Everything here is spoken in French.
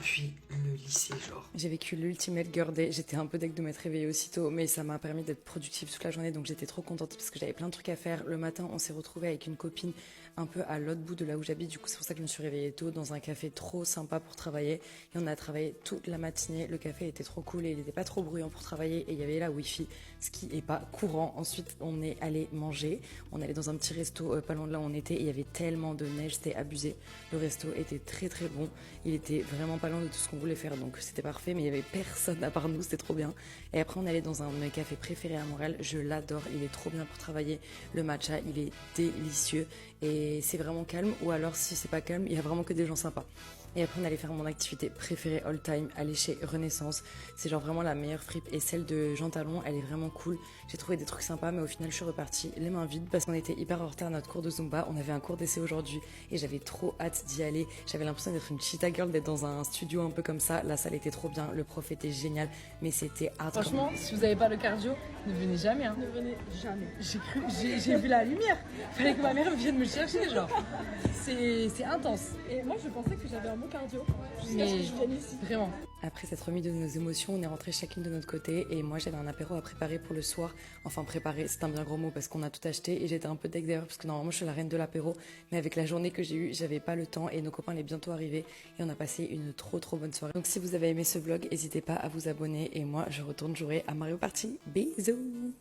depuis le lycée, genre. J'ai vécu l'ultimate girl day, j'étais un peu deg de m'être réveillée aussitôt, mais ça m'a permis d'être productive toute la journée, donc j'étais trop contente parce que j'avais plein de trucs à faire. Le matin, on s'est retrouvés avec une copine un peu à l'autre bout de là où j'habite, du coup c'est pour ça que je me suis réveillée tôt dans un café trop sympa pour travailler, et on a travaillé toute la matinée. Le café était trop cool et il n'était pas trop bruyant pour travailler, et il y avait la wifi, ce qui est pas courant. Ensuite, on est allé manger, on allait dans un petit resto pas loin de là où on était, et il y avait tellement de neige, c'était abusé. Le resto était très très bon, il était vraiment pas loin de tout ce qu'on voulait faire, donc c'était parfait, mais il y avait personne à part nous, c'était trop bien. Et après on est allé dans un de mes cafés préférés à Montréal, je l'adore, il est trop bien pour travailler. Le matcha, il est délicieux et c'est vraiment calme, ou alors si c'est pas calme, il y a vraiment que des gens sympas. Et après on allait faire mon activité préférée all time, aller chez Renaissance. C'est genre vraiment la meilleure fripe, et celle de Jean Talon, elle est vraiment cool. J'ai trouvé des trucs sympas, mais au final je suis repartie les mains vides parce qu'on était hyper en retard à notre cours de Zumba. On avait un cours d'essai aujourd'hui et j'avais trop hâte d'y aller. J'avais l'impression d'être une cheetah girl, d'être dans un studio un peu comme ça. La salle était trop bien, le prof était génial, mais c'était hard. Franchement, si vous n'avez pas le cardio, ne venez jamais. Hein. Ne venez jamais. J'ai vu la lumière. Fallait que ma mère vienne me chercher, genre. C'est intense. Et moi, je pensais que j'avais un bon cardio jusqu'à ce Mais que je vienne ici. vraiment. Après s'être remis de nos émotions, on est rentré chacune de notre côté, et moi j'avais un apéro à préparer pour le soir. Enfin préparer, c'est un bien gros mot parce qu'on a tout acheté, et j'étais un peu deg d'ailleurs parce que normalement je suis la reine de l'apéro, mais avec la journée que j'ai eue, j'avais pas le temps, et nos copains allaient bientôt arriver et on a passé une trop bonne soirée. Donc si vous avez aimé ce vlog, n'hésitez pas à vous abonner, et moi je retourne jouer à Mario Party. Bisous.